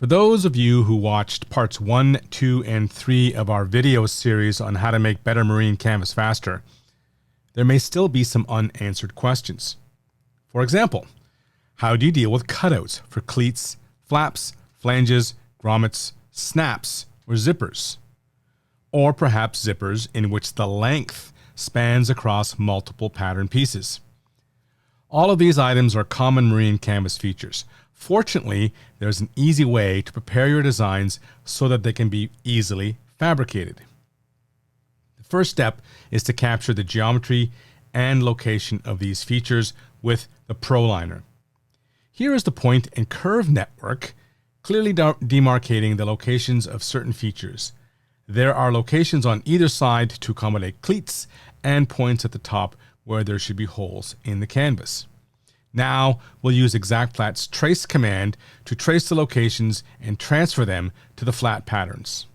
For those of you who watched parts 1, 2, and 3 of our video series on how to make better marine canvas faster, there may still be some unanswered questions. For example, how do you deal with cutouts for cleats, flaps, flanges, grommets, snaps, or zippers? Or perhaps zippers in which the length spans across multiple pattern pieces. All of these items are common marine canvas features. Fortunately, there's an easy way to prepare your designs so that they can be easily fabricated. The first step is to capture the geometry and location of these features with the Proliner. Here is the point and curve network, clearly demarcating the locations of certain features. There are locations on either side to accommodate cleats and points at the top where there should be holes in the canvas. Now we'll use ExactFlat's trace command to trace the locations and transfer them to the flat patterns.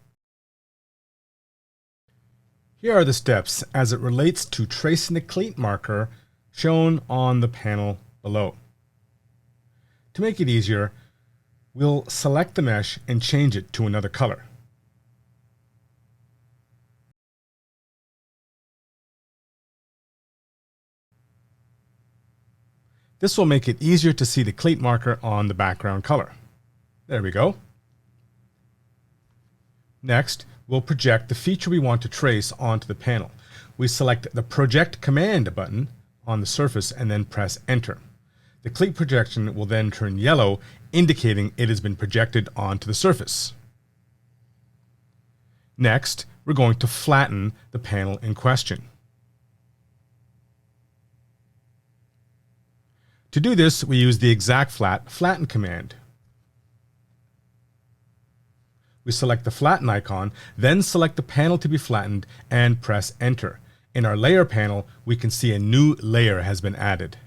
Here are the steps as it relates to tracing the cleat marker shown on the panel below. To make it easier, we'll select the mesh and change it to another color. This will make it easier to see the cleat marker on the background color. There we go. Next, we'll project the feature we want to trace onto the panel. We select the Project Command button on the surface and then press Enter. The cleat projection will then turn yellow, indicating it has been projected onto the surface. Next, we're going to flatten the panel in question. To do this, we use the ExactFlat Flatten command. We select the Flatten icon, then select the panel to be flattened and press Enter. In our layer panel, we can see a new layer has been added.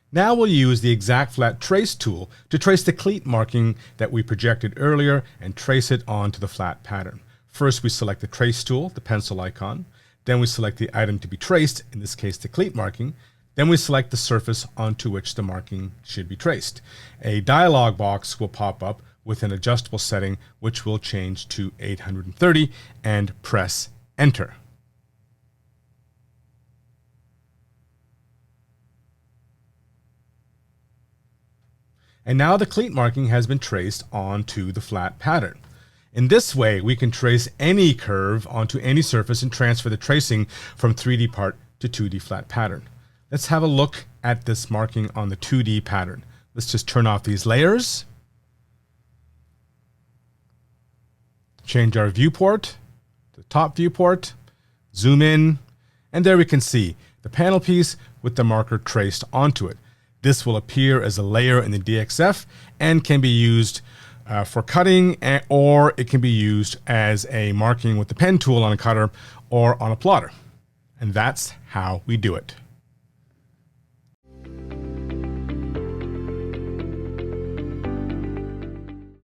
Now we'll use the ExactFlat Trace tool to trace the cleat marking that we projected earlier and trace it onto the flat pattern. First, we select the Trace tool, the pencil icon. Then we select the item to be traced, in this case the cleat marking. Then we select the surface onto which the marking should be traced. A dialog box will pop up with an adjustable setting which will change to 830 and press Enter. And now the cleat marking has been traced onto the flat pattern. In this way, we can trace any curve onto any surface and transfer the tracing from 3D part to 2D flat pattern. Let's have a look at this marking on the 2D pattern. Let's just turn off these layers. Change our viewport to top viewport, zoom in, and there we can see the panel piece with the marker traced onto it. This will appear as a layer in the DXF and can be used for cutting, or it can be used as a marking with the pen tool on a cutter or on a plotter. And that's how we do it.